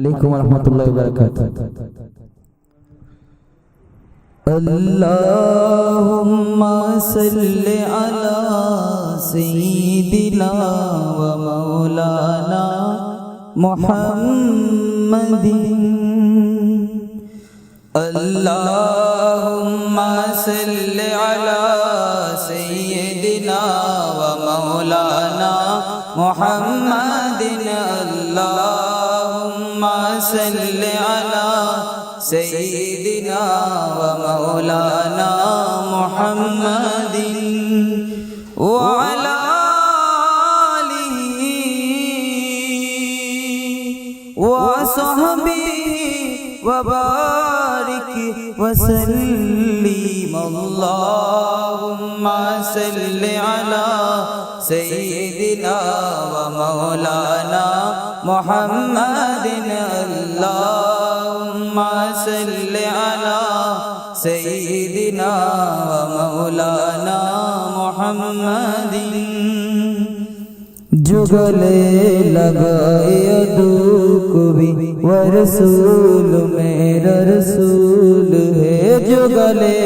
अलैकुम व रहमतुल्लाहि व बरकातुहू। अल्लाहुम्मा सल्लि अला सय्यिदिना व मौलाना मुहम्मदिन। अल्लाहुम्मा सल्लि अला सय्यिदिना व मौलाना मुहम्मदिन। अल्लाहुम्मा सल्लि अला सय्यिदिना व मौलाना मुहम्मदिन व अला आलिहि व सहबिहि व बारिक व सल्लिम। अल्लाहुम्मा सल्लि अला सय्यिदिना व मौलाना मुहम्मदिन। अल्लाहुम्मा सल्लि अला सय्यिदिना व मौलाना मुहम्मदिन। जो गले लगाए अदूक भी व रसूल मेरा रसूल है। जो गले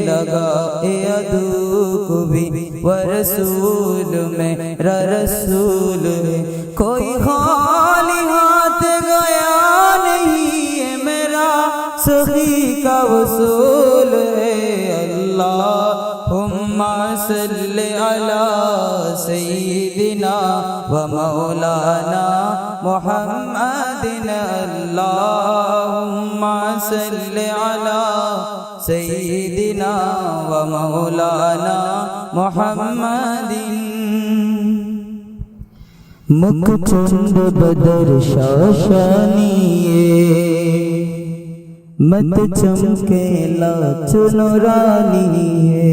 लगाए अदूक भी व रसूल मेरा रसूल है। कोई खाली हाथ गया नहीं है, मेरा सखी का वसूल है। अल्लाहुम्मा सल्लि अला सय्यिदिना व मौलाना मुहम्मदिन। अल्लाहुम्मा सल्लि अला सय्यिदिना व मौलाना मुहम्मदिन। मुख चंद बदर शाशानिए, मत चमके लाच नूरानी है।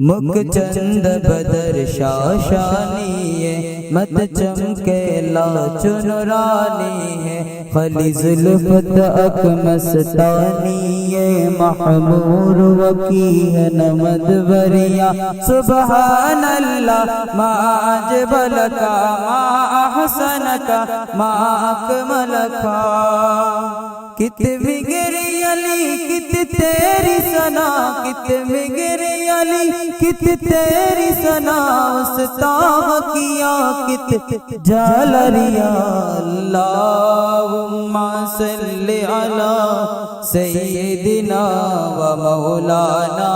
मुख चंद बदर शाशानिए, मत चमके लाच नूरानी है। खली जुल्फत अक मस्तानिए, महमूर वकी है नमद बरिया। सुबहान अल्लाह मा अजबल का मा अहसन का मा अकमल का। कित बिगड़ी अली कित तेरी सना, कित बिगड़ी अली कित तेरी सना। उस्ताद किया कित जालरिया। अल्लाहुम्मा सल्लि अला सय्यिदिना व मौलाना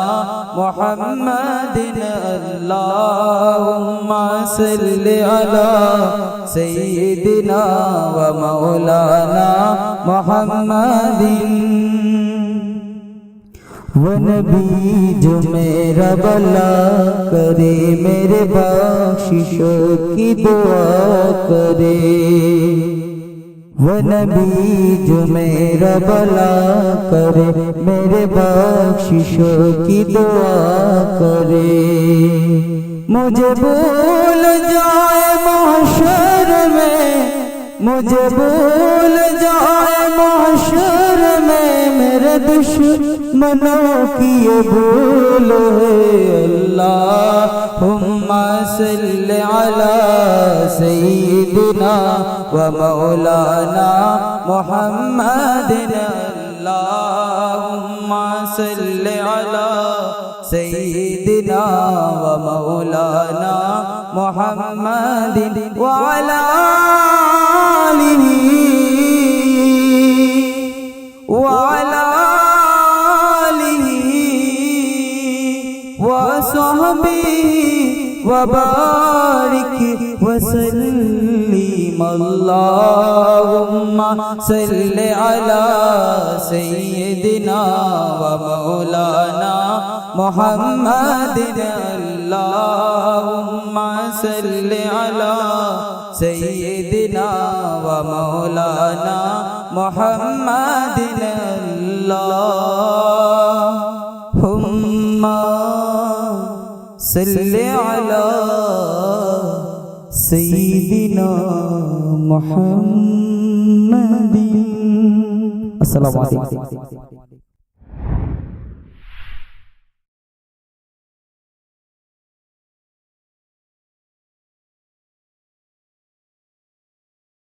मुहम्मदिन। अल्लाहुम्मा सल्लि अला सय्यिदिना व मौलाना मुहम्मदिन। वो नबी जो मेरा भला करे, मेरे बख्शिशों की दुआ करे। वो नबी जो मेरा भला करे, मेरे बख्शिशों की दुआ करे। मुझे भूल जाए महशर में, मुझे भूल जाए महशर में, मेरे दुश्मनों की ये भूल है। अल्लाहुम्मा सल्लि अला सय्यिदिना व मौलाना मुहम्मदिन। अल्लाहुम्मा सल्लि अला सय्यिदिना व मौलाना मुहम्मदिन व अला आलिहि व अला आलिहि व सहबिहि व बारिक व सल्लिम। अल्लाहुम्मा सल्लि अला सय्यिदिना व मौलाना मुहम्मदिन। अल्लाहुम्मा सल्लि अला सय्यिदिना व मौलाना मुहम्मदिन। अल्लाहुम्मा सल्लि अला सय्यिदिना मुहम्मदिन। अस्सलामु अलैकुम।